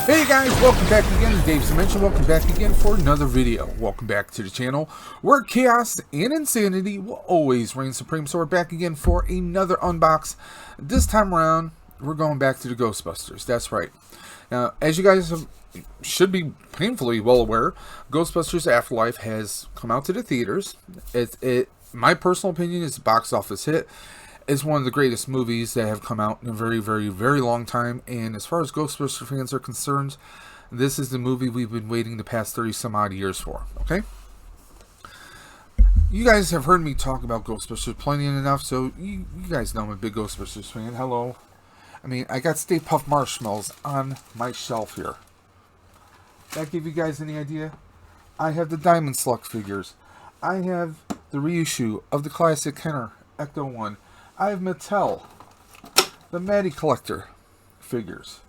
Hey guys, welcome back again. Dave's Dimension. Welcome back again for another video. Welcome back to the channel where chaos and insanity will always reign supreme. So we're back again for another unbox. This time around, we're going back to the Ghostbusters. That's right. Now, as you guys should be painfully well aware, Ghostbusters Afterlife has come out to the theaters. My personal opinion is a box office hit. It's one of the greatest movies that have come out in a very, very, very long time. And as far as Ghostbusters fans are concerned, this is the movie we've been waiting the past 30 some odd years for. Okay? You guys have heard me talk about Ghostbusters plenty and enough, so you guys know I'm a big Ghostbusters fan. Hello. I mean, I got Stay Puft Marshmallows on my shelf here. That give you guys any idea? I have the Diamond Slug figures. I have the reissue of the classic Kenner Ecto 1. I have Mattel, the Maddie Collector figures.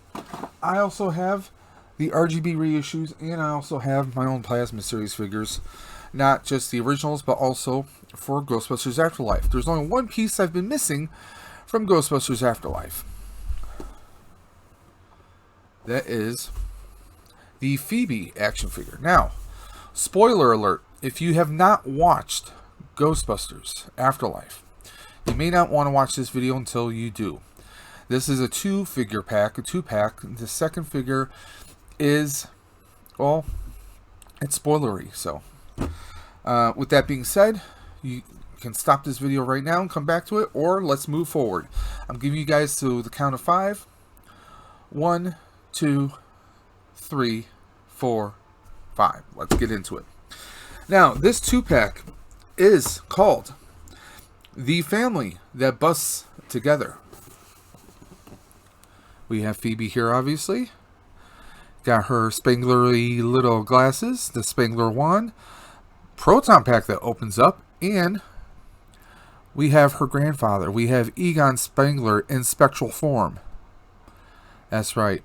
I also have the RGB reissues, and I also have my own Plasma Series figures. Not just the originals, but also for Ghostbusters Afterlife. There's only one piece I've been missing from Ghostbusters Afterlife. That is the Phoebe action figure. Now, spoiler alert, if you have not watched Ghostbusters Afterlife, you may not want to watch this video until you do. This is a two-pack. The second figure is, well, it's spoilery. So, with that being said, you can stop this video right now and come back to it, or let's move forward. I'm giving you guys to the count of 5. 1, 2, 3, 4, 5. Let's get into it. Now, this 2-pack is called The Family That Busts Together. We have Phoebe here, obviously. Got her spanglery little glasses, the Spengler Wand, Proton Pack that opens up, and we have her grandfather. We have Egon Spangler in spectral form. That's right.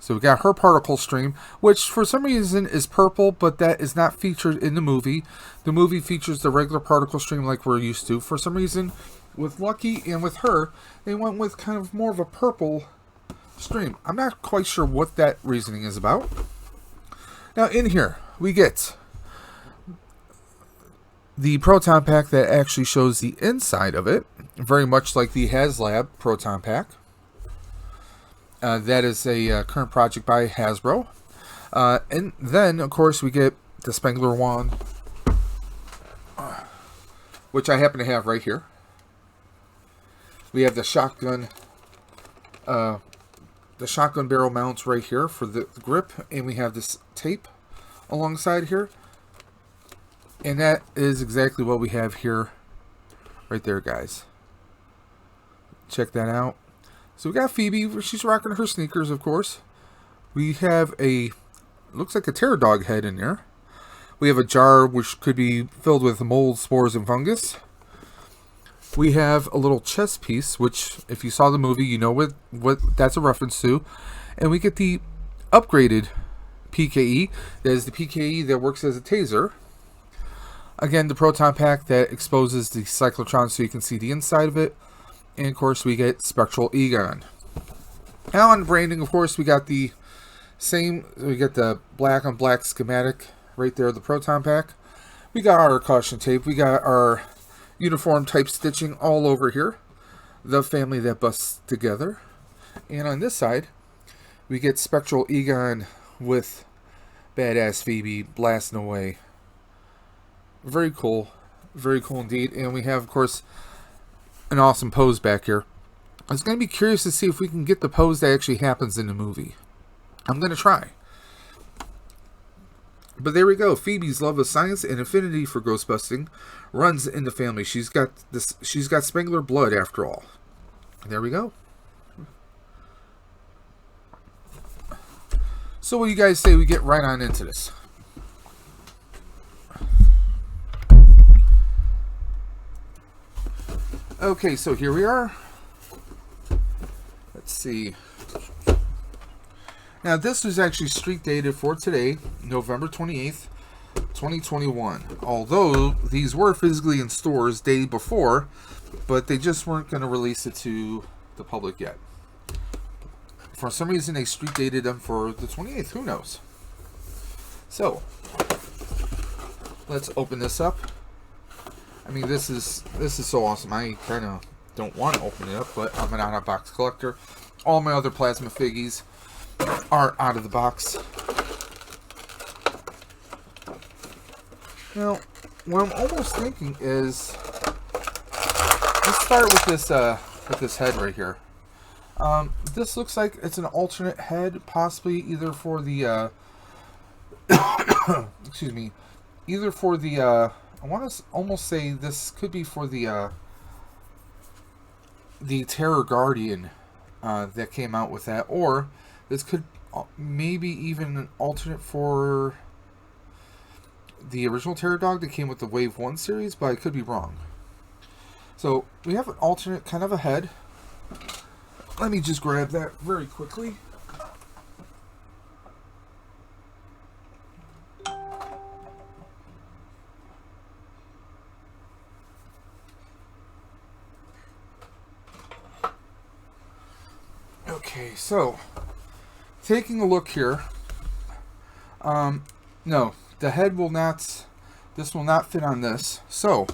So we got her particle stream, which for some reason is purple, but that is not featured in the movie. The movie features the regular particle stream like we're used to. For some reason, with Lucky and with her, they went with kind of more of a purple stream. I'm not quite sure what that reasoning is about. Now in here, we get the Proton Pack that actually shows the inside of it, very much like the HasLab Proton Pack. That is a current project by Hasbro. And then, of course, we get the Spengler Wand, which I happen to have right here. We have the shotgun barrel mounts right here for the grip. And we have this tape alongside here. And that is exactly what we have here right there, guys. Check that out. So we got Phoebe, she's rocking her sneakers, of course. We have looks like a terror dog head in there. We have a jar which could be filled with mold, spores, and fungus. We have a little chess piece, which if you saw the movie, you know what that's a reference to. And we get the upgraded PKE. That is the PKE that works as a taser. Again, the Proton Pack that exposes the cyclotron so you can see the inside of it. And of course, we get Spectral Egon. Now on branding, of course, we got the same. We get the black on black schematic right there, the Proton Pack. We got our caution tape. We got our uniform type stitching all over here. The Family That Busts Together. And on this side, we get Spectral Egon with badass Phoebe blasting away. Very cool. Very cool indeed. And we have, of course, an awesome pose back here. I was going to be curious to see if we can get the pose that actually happens in the movie. I'm going to try. But there we go. Phoebe's love of science and affinity for ghostbusting runs in the family. She's got Spangler blood after all. There we go. So what do you guys say we get right on into this? Okay, so here we are. Let's see. Now, this was actually street dated for today, November 28th, 2021. Although, these were physically in stores day before, but they just weren't going to release it to the public yet. For some reason, they street dated them for the 28th. Who knows? So, let's open this up. I mean, this is so awesome. I kind of don't want to open it up, but I'm an out-of-box collector. All my other plasma figgies are out of the box. Now, what I'm almost thinking is, let's start with this head right here. This looks like it's an alternate head, possibly either for the excuse me, either for the I want to almost say this could be for the Terror Guardian that came out with that, or this could maybe even an alternate for the original Terror Dog that came with the Wave 1 series, but I could be wrong. So we have an alternate kind of a head. Let me just grab that very quickly. Okay, so taking a look here. No, the head will not, this will not fit on this. So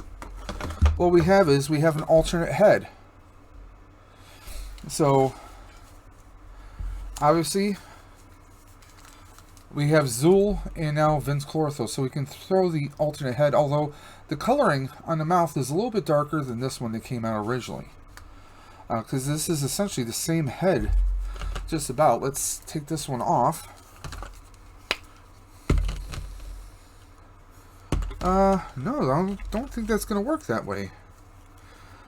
what we have is we have an alternate head. So obviously we have Zool and now Vince Clortho, so we can throw the alternate head, although the coloring on the mouth is a little bit darker than this one that came out originally, because this is essentially the same head just about. Let's take this one off. No, I don't think that's going to work that way.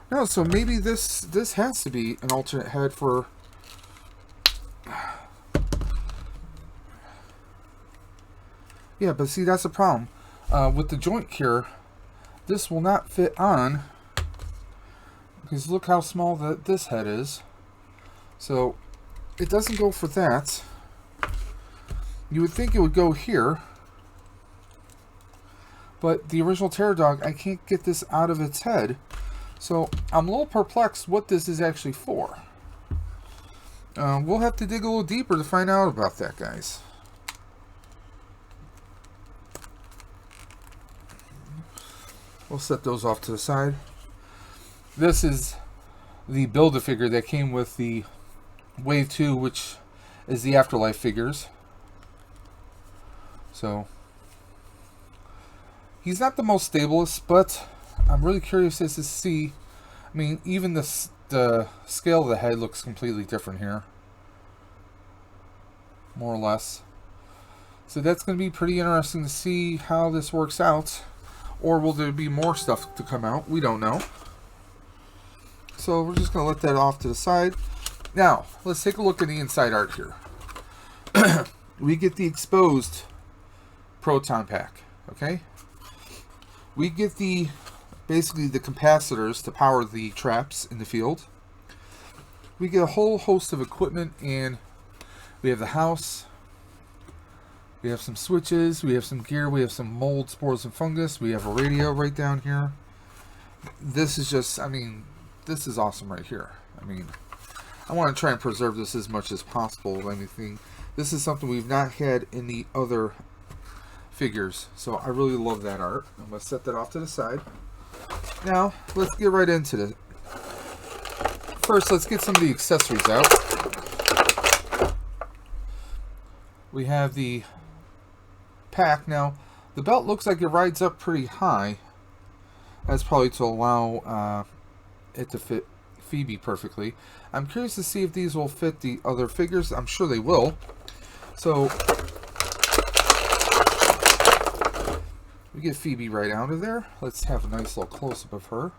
No, so maybe this has to be an alternate head for... Yeah, but see, that's the problem. With the joint here, this will not fit on, because look how small this head is. So, it doesn't go for that. You would think it would go here. But the original Terror Dog, I can't get this out of its head. So I'm a little perplexed what this is actually for. We'll have to dig a little deeper to find out about that, guys. We'll set those off to the side. This is the Build-A-Figure that came with the Wave 2, which is the Afterlife figures. So he's not the most stablest, but I'm really curious as to see. I mean, even the scale of the head looks completely different here, more or less. So that's going to be pretty interesting to see how this works out. Or will there be more stuff to come out? We don't know. So we're just going to let that off to the side. Now, let's take a look at the inside art here. We get the exposed Proton Pack, okay? We get the basically the capacitors to power the traps in the field. We get a whole host of equipment, and we have the house. We have some switches, we have some gear, we have some mold, spores, and fungus. We have a radio right down here. This is just, I mean, this is awesome right here. I mean, I want to try and preserve this as much as possible. Anything, this is something we've not had in the other figures, so I really love that art. I'm going to set that off to the side. Now, let's get right into it. First, let's get some of the accessories out. We have the pack. Now, the belt looks like it rides up pretty high. That's probably to allow it to fit Phoebe perfectly. I'm curious to see if these will fit the other figures. I'm sure they will. So, we get Phoebe right out of there. Let's have a nice little close-up of her.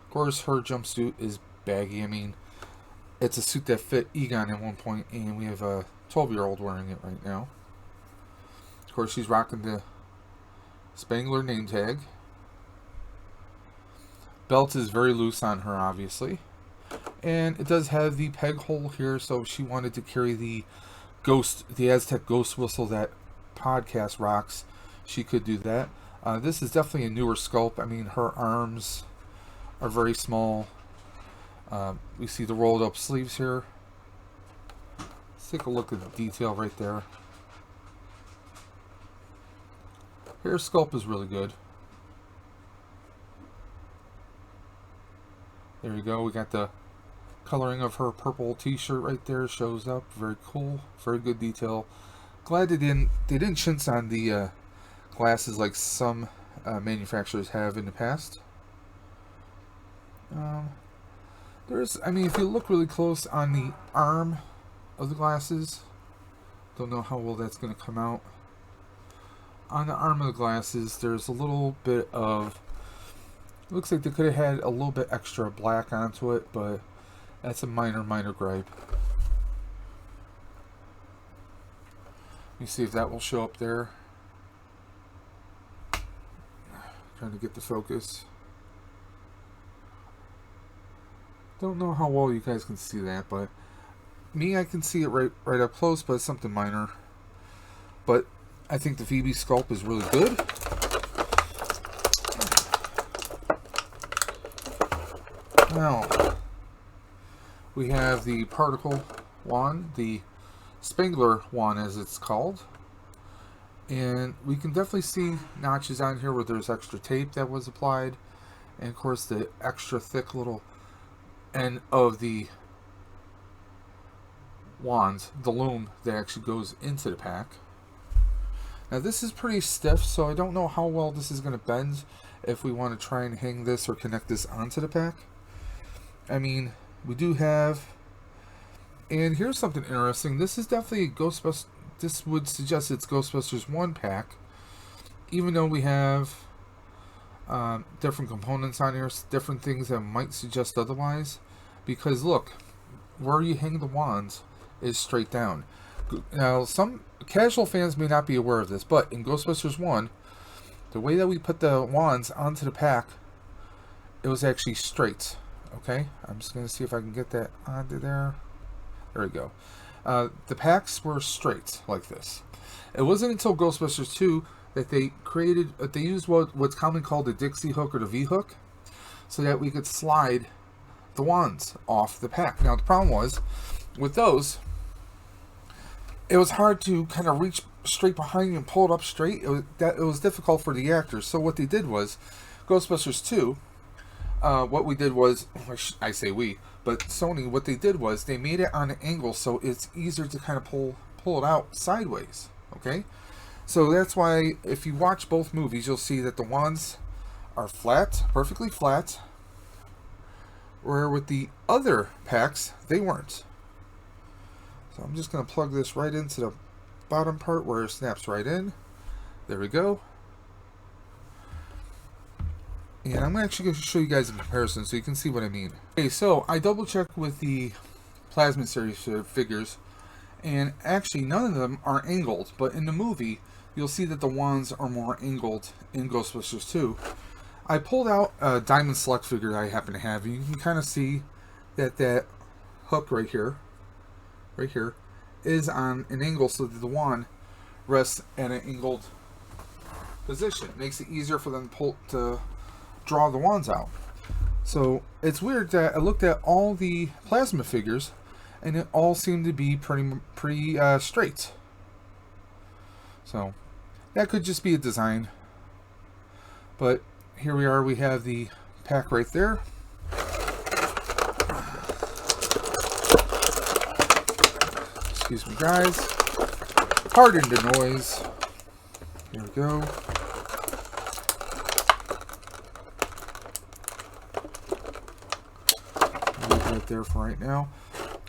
Of course, her jumpsuit is baggy. I mean, it's a suit that fit Egon at one point, and we have a 12-year-old wearing it right now. Of course, she's rocking the Spangler name tag. Belt is very loose on her, obviously. And it does have the peg hole here, so if she wanted to carry the Aztec ghost whistle that podcast rocks, she could do that. This is definitely a newer sculpt. I mean, her arms are very small. We see the rolled up sleeves here. Let's take a look at the detail right there. Hair sculpt is really good. There you go. We got the coloring of her purple t-shirt right there. Shows up. Very cool. Very good detail. Glad they didn't chintz on the glasses like some manufacturers have in the past. I mean, if you look really close on the arm of the glasses, don't know how well that's going to come out. On the arm of the glasses, there's a little bit of, looks like they could have had a little bit extra black onto it, but that's a minor gripe. Let me see if that will show up there. Trying to get the focus. Don't know how well you guys can see that, but me, I can see it right up close, but it's something minor. But I think the Phoebe sculpt is really good. Now, we have the particle wand, the Spengler Wand as it's called. And we can definitely see notches on here where there's extra tape that was applied. And of course the extra thick little end of the wands, the loom that actually goes into the pack. Now this is pretty stiff, so I don't know how well this is going to bend if we want to try and hang this or connect this onto the pack. I mean, we do have, and here's something interesting. This is definitely Ghostbusters. This would suggest it's Ghostbusters 1 pack, even though we have different components on here, different things that might suggest otherwise. Because look, where you hang the wands is straight down. Now, some casual fans may not be aware of this, but in Ghostbusters 1, the way that we put the wands onto the pack, it was actually straight. Okay, I'm just going to see if I can get that onto there. There we go. The packs were straight like this. It wasn't until Ghostbusters 2 that they created, they used what's commonly called the Dixie hook or the V hook, so that we could slide the wands off the pack. Now the problem was, with those, it was hard to kind of reach straight behind you and pull it up straight. It was difficult for the actors. So what they did was, Ghostbusters 2, what we did was, I say we, but Sony, what they did was they made it on an angle so it's easier to kind of pull it out sideways. Okay, so that's why if you watch both movies, you'll see that the wands are flat, perfectly flat, where with the other packs they weren't. So I'm just going to plug this right into the bottom part where it snaps right in. There we go. And I'm actually going to show you guys a comparison so you can see what I mean. Okay, so I double checked with the Plasma series figures, and actually none of them are angled, but in the movie you'll see that the wands are more angled in Ghostbusters 2. I pulled out a Diamond Select figure that I happen to have, and you can kind of see that that hook right here is on an angle so that the wand rests at an angled position. It makes it easier for them to draw the wands out. So it's weird that I looked at all the Plasma figures and it all seemed to be pretty straight. So that could just be a design, but here we are. We have the pack right there. Excuse me, guys. Pardon the noise. Here we go. Leave it right there for right now.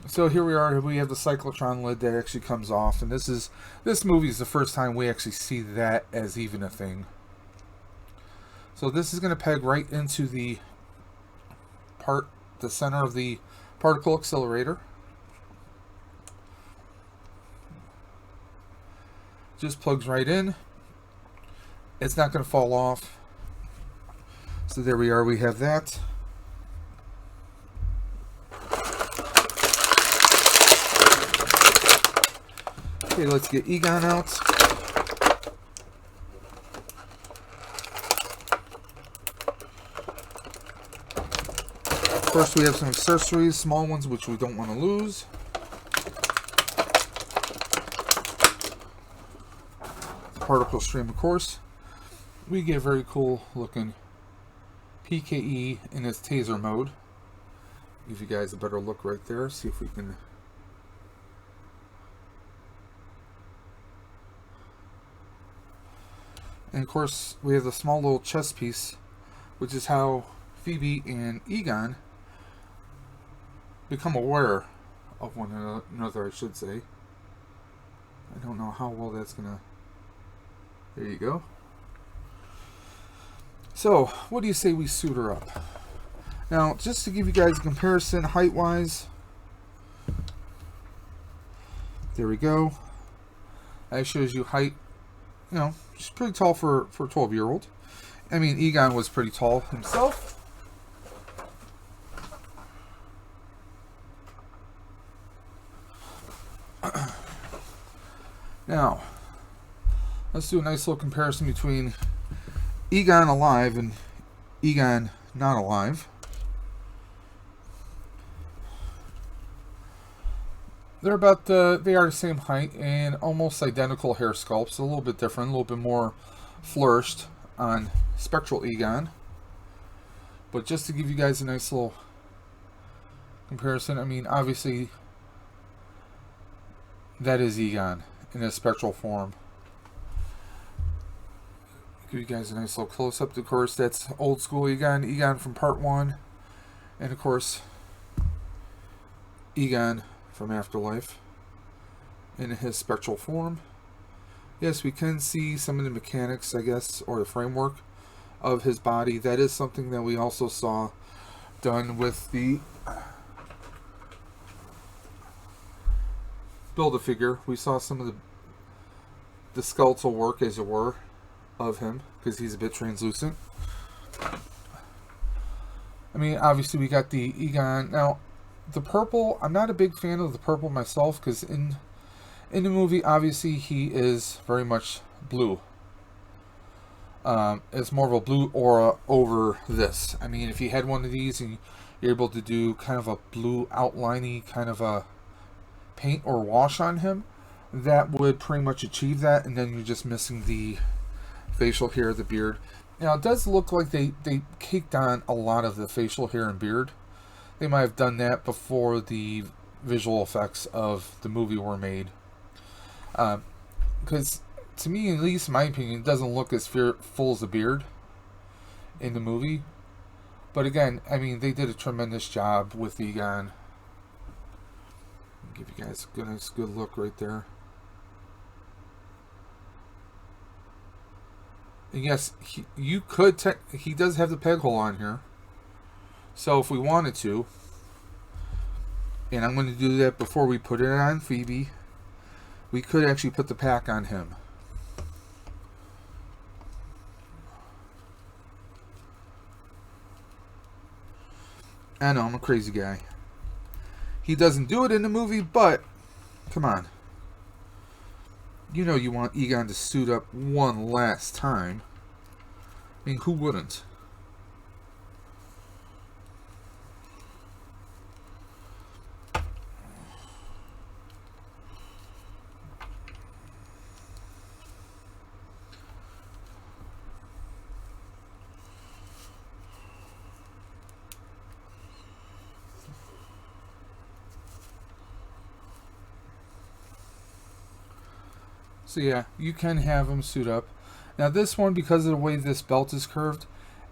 So here we are. We have the cyclotron lid that actually comes off, and this movie is the first time we actually see that as even a thing. So this is going to peg right into the center of the particle accelerator. Just plugs right in. It's not going to fall off. So there we are. We have that. Okay, let's get Egon out. course, we have some accessories, small ones, which we don't want to lose. Particle stream, of course. We get a very cool looking PKE in its taser mode. Give you guys a better look right there. See if we can. And of course, we have the small little chest piece, which is how Phoebe and Egon become aware of one another, I should say. I don't know how well that's gonna. There you go. So, what do you say we suit her up? Now, just to give you guys a comparison height-wise, there we go. That shows you height. You know, she's pretty tall for a 12-year-old. I mean, Egon was pretty tall himself. Now, let's do a nice little comparison between Egon alive and Egon not alive. They're about they are the same height and almost identical hair sculpts. A little bit different, a little bit more flourished on Spectral Egon. But just to give you guys a nice little comparison, I mean, obviously that is Egon in his spectral form. Give you guys a nice little close-up. Of course, that's old school Egon, Egon from part 1. And of course, Egon from Afterlife in his spectral form. Yes, we can see some of the mechanics, I guess, or the framework of his body. That is something that we also saw done with the Build-A-Figure. We saw some of the skeletal work, as it were, of him, because he's a bit translucent. I mean, obviously we got the Egon. Now, the purple, I'm not a big fan of the purple myself, because in the movie, obviously, he is very much blue. It's more of a blue aura over this. I mean, if you had one of these and you're able to do kind of a blue outliney kind of a paint or wash on him, that would pretty much achieve that, and then you're just missing the facial hair, the beard. Now, it does look like they caked on a lot of the facial hair and beard. They might have done that before the visual effects of the movie were made. Because, to me, at least in my opinion, it doesn't look as full as the beard in the movie. But again, I mean, they did a tremendous job with Egon. I'll give you guys a nice good look right there. And yes, you could he does have the peg hole on here. So if we wanted to, and I'm going to do that before we put it on Phoebe, we could actually put the pack on him. I know, I'm a crazy guy. He doesn't do it in the movie, but come on. You know you want Egon to suit up one last time. I mean, who wouldn't? So yeah, you can have him suit up. Now this one, because of the way this belt is curved,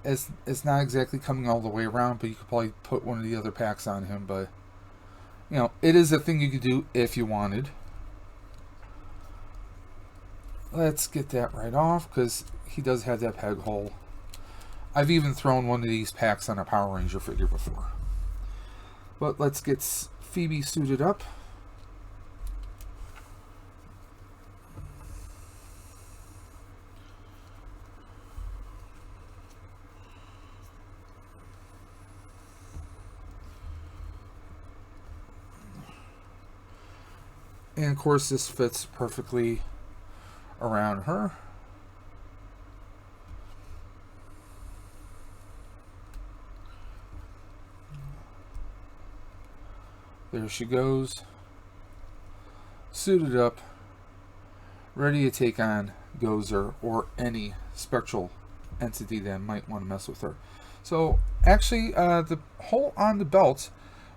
it's not exactly coming all the way around, but you could probably put one of the other packs on him. But, you know, it is a thing you could do if you wanted. Let's get that right off, because he does have that peg hole. I've even thrown one of these packs on a Power Ranger figure before. But let's get Phoebe suited up. And of course this fits perfectly around her. There she goes. Suited up. Ready to take on Gozer or any spectral entity that might want to mess with her. So actually, the hole on the belt,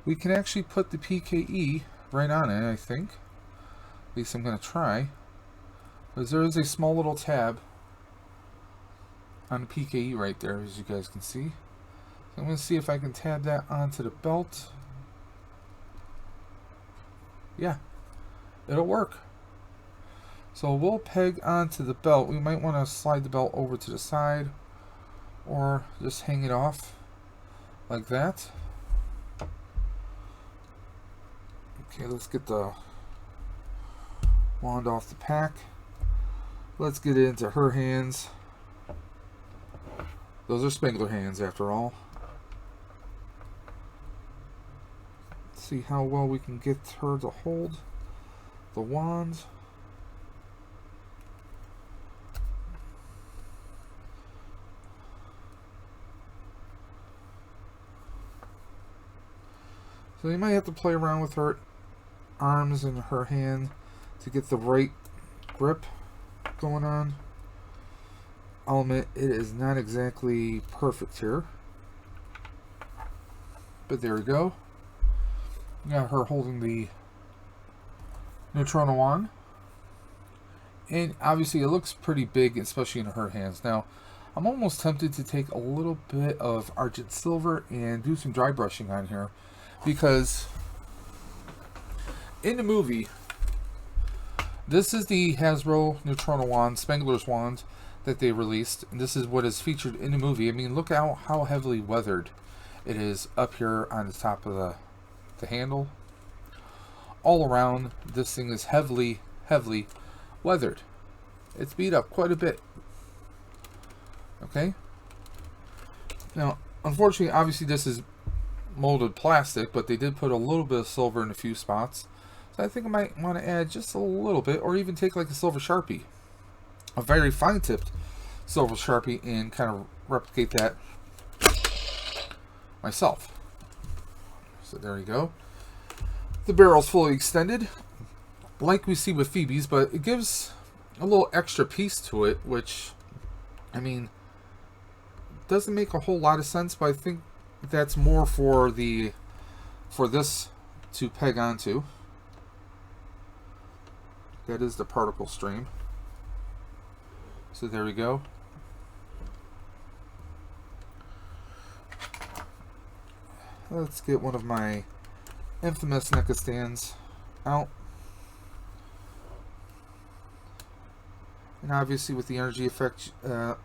we can actually put the PKE right on it, I think. At least I'm going to try. Because there is a small little tab on the PKE right there, as you guys can see. So I'm going to see if I can tab that onto the belt. Yeah, it'll work. So we'll peg onto the belt. We might want to slide the belt over to the side or just hang it off like that. Okay, let's get the wand off the pack. Let's get it into her hands. Those are Spengler hands after all. Let's see how well we can get her to hold the wand. So you might have to play around with her arms and her hand to get the right grip going on. I'll admit it is not exactly perfect here, but there we go. Got her holding the Neutron wand, and obviously it looks pretty big, especially in her hands. Now I'm almost tempted to take a little bit of Argent Silver and do some dry brushing on here, because in the movie, this is the Hasbro Neutron wand, Spengler's wand, that they released, and this is what is featured in the movie. I mean, look at how heavily weathered it is up here on the top of the handle. All around, this thing is heavily weathered. It's beat up quite a bit. Okay? Now, unfortunately, obviously this is molded plastic, but they did put a little bit of silver in a few spots. So I think I might want to add just a little bit, or even take like a silver Sharpie, a very fine tipped silver Sharpie, and kind of replicate that myself. So there you go. The barrel's fully extended, like we see with Phoebe's, but it gives a little extra piece to it, which, I mean, doesn't make a whole lot of sense, but I think that's more for this to peg onto. That is the particle stream. So there we go. Let's get one of my infamous NECA stands out. And obviously with the energy effect, it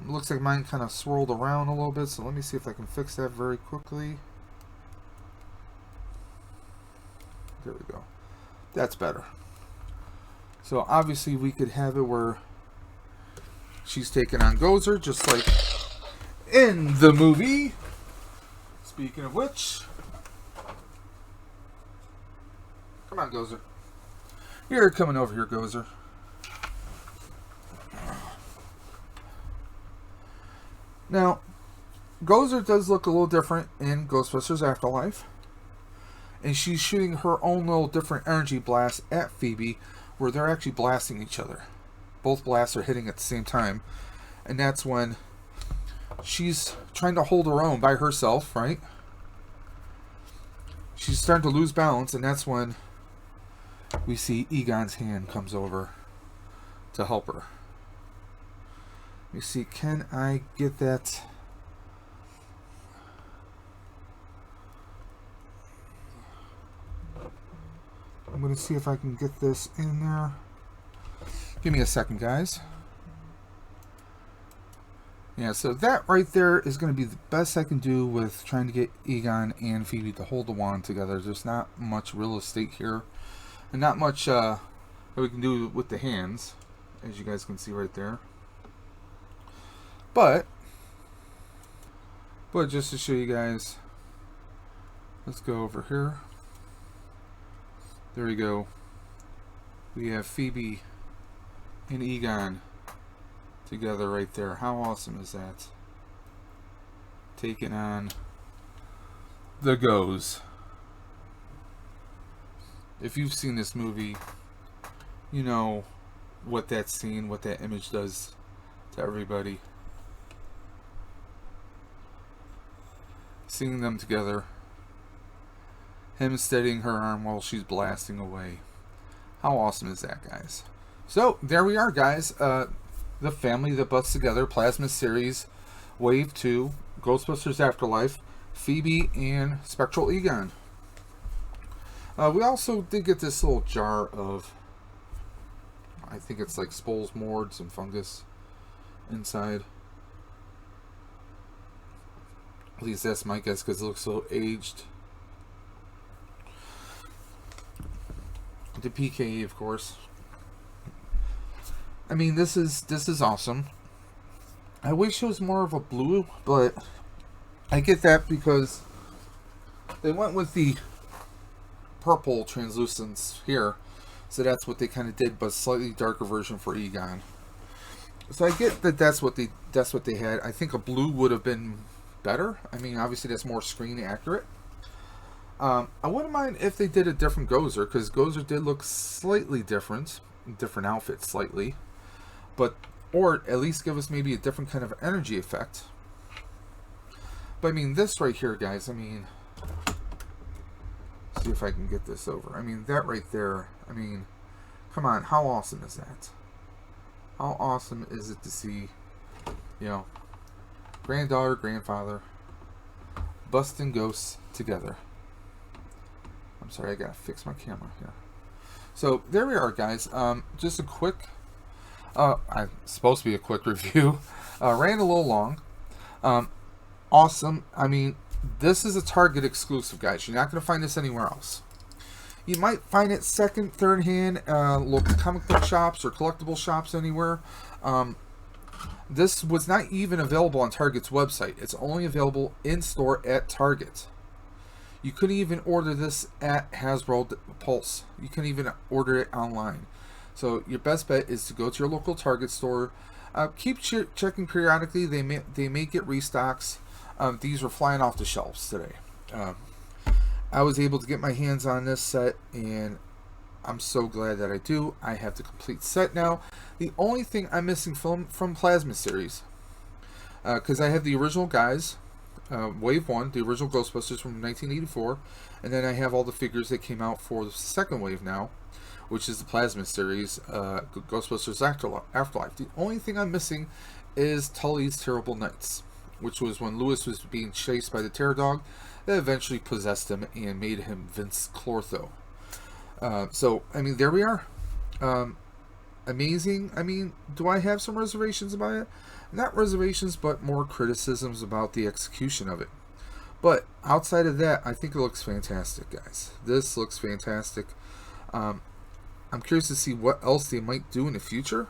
looks like mine kind of swirled around a little bit, so let me see if I can fix that very quickly. There we go. That's better. So obviously we could have it where she's taking on Gozer, just like in the movie. Speaking of which, come on, Gozer. You're coming over here, Gozer. Now, Gozer does look a little different in Ghostbusters Afterlife. And she's shooting her own little different energy blast at Phoebe, where they're actually blasting each other. Both blasts are hitting at the same time. And that's when she's trying to hold her own by herself, right? She's starting to lose balance, and that's when we see Egon's hand comes over to help her. Let me see, can I get that? I'm going to see if I can get this in there. Give me a second, guys. Yeah, so that right there is going to be the best I can do with trying to get Egon and Phoebe to hold the wand together. There's not much real estate here, and not much that we can do with the hands, as you guys can see right there. But just to show you guys, let's go over here. There we go. We have Phoebe and Egon together right there. How awesome is that? Taking on the Goes. If you've seen this movie, you know what that scene, what that image does to everybody. Seeing them together. Him steadying her arm while she's blasting away. How awesome is that, guys? So, there we are, guys. The family that busts together. Plasma Series, Wave 2, Ghostbusters Afterlife, Phoebe, and Spectral Egon. We also did get this little jar of, I think it's like spores, mords, and fungus inside. At least that's my guess because it looks so aged. The PKE, of course. I mean, this is awesome. I wish it was more of a blue, but I get that because they went with the purple translucence here, so that's what they kind of did, but slightly darker version for Egon. So I get that that's what they had. I think a blue would have been better. I mean, obviously that's more screen accurate. I wouldn't mind if they did a different Gozer, because Gozer did look slightly different outfit slightly, but or at least give us maybe a different kind of energy effect. But I mean, this right here, guys, I mean, see if I can get this over. I mean, that right there, I mean, come on, how awesome is that? How awesome is it to see, you know, granddaughter, grandfather, busting ghosts together? I'm sorry, I gotta fix my camera here. So there we are, guys. Just a quick, I'm supposed to be a quick review. Ran a little long. Awesome. I mean, this is a Target exclusive, guys. You're not gonna find this anywhere else. You might find it second, third hand, local comic book shops or collectible shops anywhere. This was not even available on Target's website. It's only available in store at Target. You couldn't even order this at Hasbro Pulse. You couldn't even order it online. So your best bet is to go to your local Target store. Keep checking periodically. They may get restocks. These were flying off the shelves today. I was able to get my hands on this set, and I'm so glad that I do. I have the complete set now. The only thing I'm missing from Plasma Series, because I have the original guys, Wave 1, the original Ghostbusters from 1984, and then I have all the figures that came out for the second wave now, which is the Plasma Series, Ghostbusters Afterlife. The only thing I'm missing is Tully's Terrible Nights, which was when Lewis was being chased by the Terror Dog that eventually possessed him and made him Vince Clortho. So, I mean, there we are. Amazing. I mean, do I have some reservations about it? Not reservations, but more criticisms about the execution of it. But outside of that, I think it looks fantastic, guys. This looks fantastic. I'm curious to see what else they might do in the future.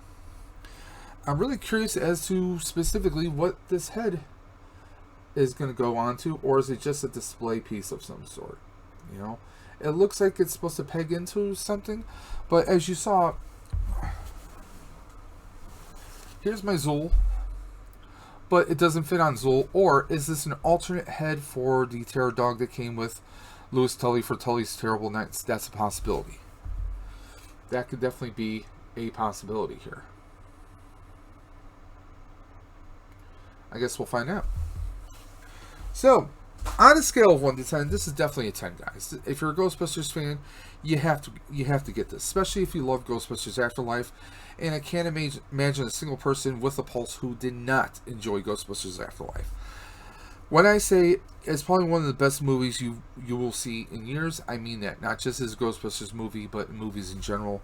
I'm really curious as to specifically what this head is going to go on to, or is it just a display piece of some sort? You know, it looks like it's supposed to peg into something, but as you saw, here's my Zool, but it doesn't fit on Zool. Or is this an alternate head for the Terror Dog that came with Louis Tully for Tully's Terrible Nights? That's a possibility. That could definitely be a possibility here. I guess we'll find out. So, on a scale of 1 to 10, this is definitely a 10, guys. If you're a Ghostbusters fan, you have to get this, especially if you love Ghostbusters Afterlife. And I can't imagine a single person with a pulse who did not enjoy Ghostbusters Afterlife. When I say it's probably one of the best movies you will see in years, I mean that. Not just as a Ghostbusters movie, but movies in general.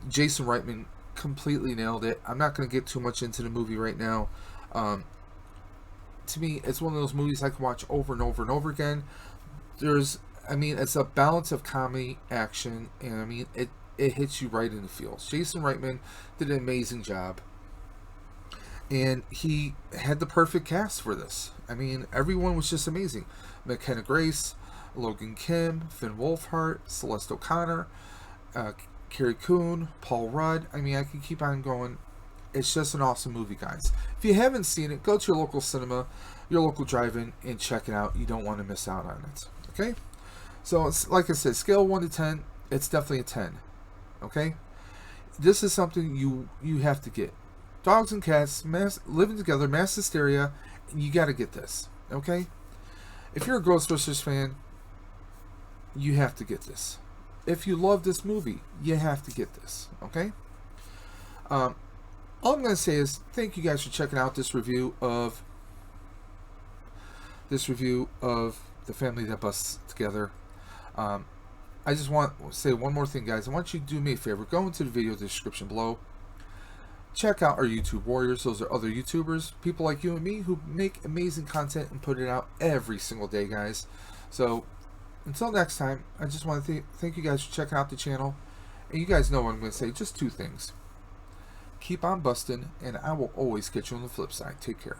Jason Reitman completely nailed it. I'm not going to get too much into the movie right now. To me, it's one of those movies I can watch over and over and over again. It's a balance of comedy, action, and I mean, it hits you right in the feels. Jason Reitman did an amazing job, and he had the perfect cast for this. I mean, everyone was just amazing. McKenna Grace, Logan Kim, Finn Wolfhard, Celeste O'Connor, Carrie Coon, Paul Rudd. I mean, I can keep on going. It's just an awesome movie, guys. If you haven't seen it, go to your local cinema, your local drive-in, and check it out. You don't want to miss out on it. Okay? So, it's, like I said, scale 1 to 10. it's definitely a 10. Okay? This is something you have to get. Dogs and cats living together, mass hysteria, you got to get this. Okay? If you're a Ghostbusters fan, you have to get this. If you love this movie, you have to get this. Okay? All I'm going to say is thank you guys for checking out this review of The Family That Busts Together. I just want to say one more thing, guys. I want you to do me a favor. Go into the video description below. Check out our YouTube warriors. Those are other YouTubers, people like you and me, who make amazing content and put it out every single day, guys. So until next time, I just want to thank you guys for checking out the channel. And you guys know what I'm going to say. Just two things. Keep on busting, and I will always catch you on the flip side. Take care.